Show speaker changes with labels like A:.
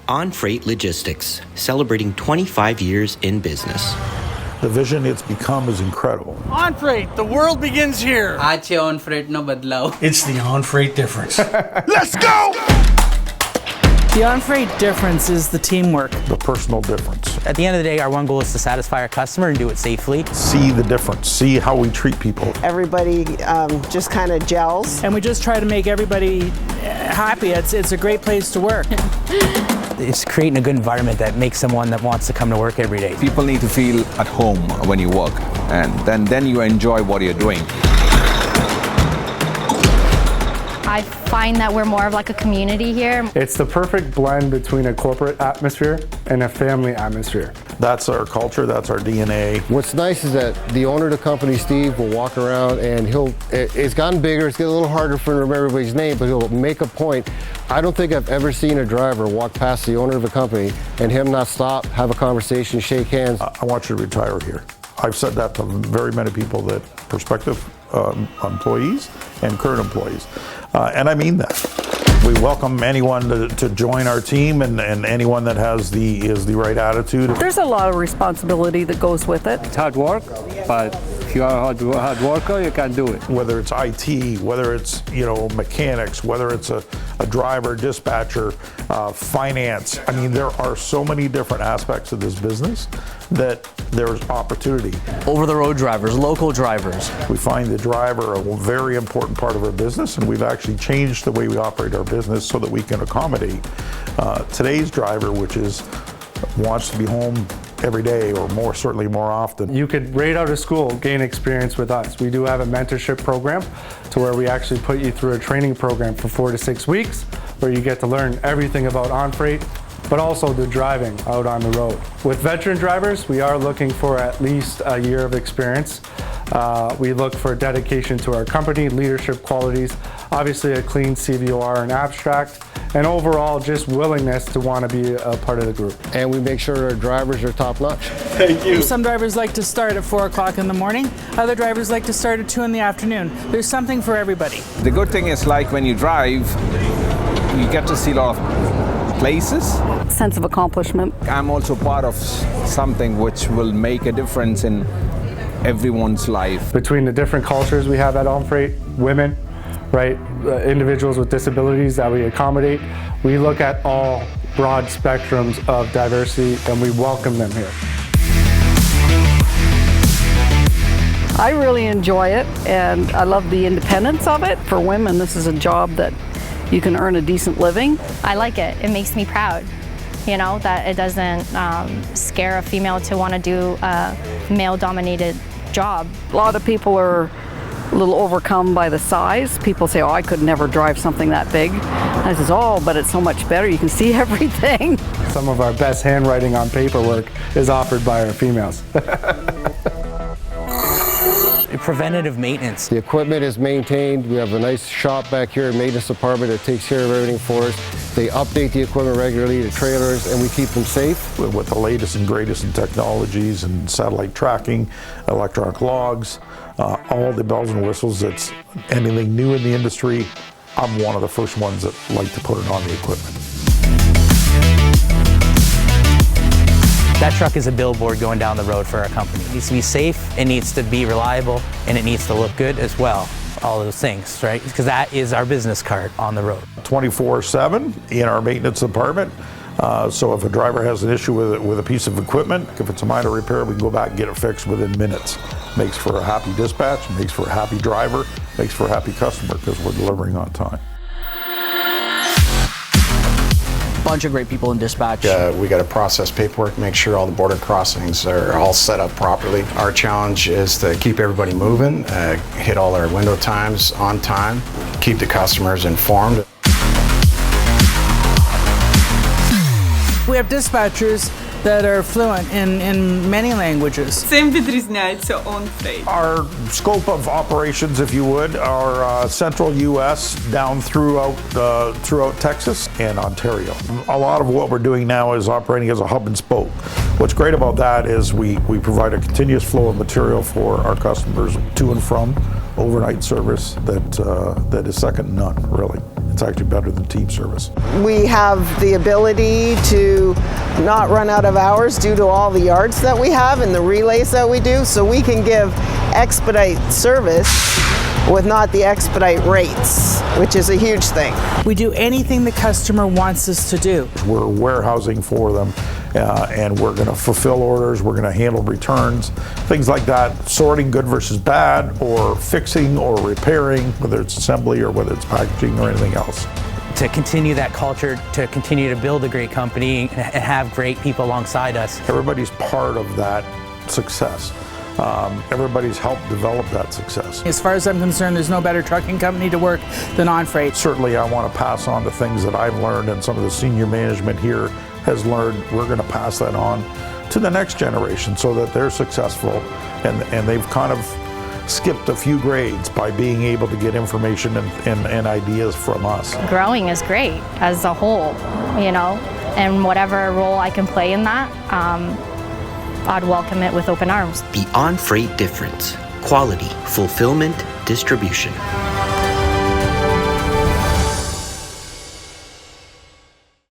A: Onfreight Logistics, celebrating 25 years in business.
B: The vision it's become is incredible.
C: Onfreight, the world begins here.
D: Ache Onfreight no badlaw.
C: It's the Onfreight difference.
B: Let's go!
E: The Onfreight difference is the teamwork.
B: The personal difference.
F: At the end of the day, our one goal is to satisfy our customer and do it safely.
B: See the difference. See how we treat people.
G: Everybody just kind of gels.
E: And we just try to make everybody happy. It's a great place to work.
F: It's creating a good environment that makes someone that wants to come to work every day.
H: People need to feel at home when you work, and then you enjoy what you're doing.
I: I find that we're more of like a community here.
J: It's the perfect blend between a corporate atmosphere and a family atmosphere.
B: That's our culture, that's our DNA.
K: What's nice is that the owner of the company, Steve, will walk around and it's gotten bigger, it's getting a little harder for him to remember everybody's name, but he'll make a point. I don't think I've ever seen a driver walk past the owner of a company and him not stop, have a conversation, shake hands.
B: I want you to retire here. I've said that to very many people, that prospective employees and current employees. And I mean that. We welcome anyone to join our team and anyone that has the right attitude.
L: There's a lot of responsibility that goes with it.
M: It's hard work, but if you are a hard worker, you can do it.
B: Whether it's IT, whether it's mechanics, whether it's a driver, dispatcher, finance. I mean, there are so many different aspects of this business that there's opportunity.
N: Over-the-road drivers, local drivers.
B: We find the driver a very important part of our business, and we've actually changed the way we operate our business so that we can accommodate today's driver, which wants to be home every day, or certainly more often.
J: You could right out of school gain experience with us. We do have a mentorship program to where we actually put you through a training program for 4 to 6 weeks where you get to learn everything about Onfreight, but also the driving out on the road. With veteran drivers, we are looking for at least a year of experience. We look for dedication to our company, leadership qualities, obviously a clean CVOR and abstract, and overall just willingness to want to be a part of the group.
K: And we make sure our drivers are top notch.
C: Thank you.
E: Some drivers like to start at 4 o'clock in the morning. Other drivers like to start at 2 in the afternoon. There's something for everybody.
H: The good thing is, like when you drive, you get to see a lot of places.
L: Sense of accomplishment.
H: I'm also part of something which will make a difference in everyone's life.
J: Between the different cultures we have at Onfreight, women, right, individuals with disabilities that we accommodate, we look at all broad spectrums of diversity and we welcome them here.
L: I really enjoy it and I love the independence of it. For women, this is a job that you can earn a decent living.
I: I like it. It makes me proud, that it doesn't scare a female to want to do a male-dominated job.
L: A lot of people are a little overcome by the size. People say, oh, I could never drive something that big. I says, oh, but it's so much better. You can see everything.
J: Some of our best handwriting on paperwork is offered by our females.
F: Preventative maintenance.
K: The equipment is maintained. We have a nice shop back here, a maintenance department that takes care of everything for us. They update the equipment regularly, the trailers, and we keep them safe.
B: With the latest and greatest in technologies and satellite tracking, electronic logs, all the bells and whistles, that's anything new in the industry, I'm one of the first ones that like to put it on the equipment.
F: That truck is a billboard going down the road for our company. It needs to be safe, it needs to be reliable, and it needs to look good as well. All those things, right? Because that is our business card on the road. 24/7 in our maintenance department. So if a driver has an issue with a piece of equipment, if it's a minor repair, we can go back and get it fixed within minutes. Makes for a happy dispatch, makes for a happy driver, makes for a happy customer because we're delivering on time.
N: Bunch of great people in dispatch.
O: We got to process paperwork, make sure all the border crossings are all set up properly. Our challenge is to keep everybody moving, hit all our window times on time, keep the customers informed.
E: We have dispatchers that are fluent in many languages.
P: Цим відрізняється Onfreight.
B: Our scope of operations, if you would, are central U.S. down throughout Texas and Ontario. A lot of what we're doing now is operating as a hub and spoke. What's great about that is we provide a continuous flow of material for our customers to and from overnight service that is second to none, really. It's actually better than team service.
G: We have the ability to not run out of hours due to all the yards that we have and the relays that we do, so we can give expedite service with not the expedite rates, which is a huge thing.
E: We do anything the customer wants us to do.
B: We're warehousing for them, and we're going to fulfill orders, we're going to handle returns, things like that, sorting good versus bad, or fixing or repairing, whether it's assembly or whether it's packaging or anything else.
F: To continue that culture, to continue to build a great company and have great people alongside us.
B: Everybody's part of that success. Everybody's helped develop that success.
E: As far as I'm concerned, there's no better trucking company to work than Onfreight.
B: Certainly I want to pass on the things that I've learned and some of the senior management here has learned. We're going to pass that on to the next generation so that they're successful, and they've kind of skipped a few grades by being able to get information and ideas from us.
I: Growing is great as a whole, you know, and whatever role I can play in that, I'd welcome it with open arms.
A: The Onfreight difference: quality, fulfillment, distribution.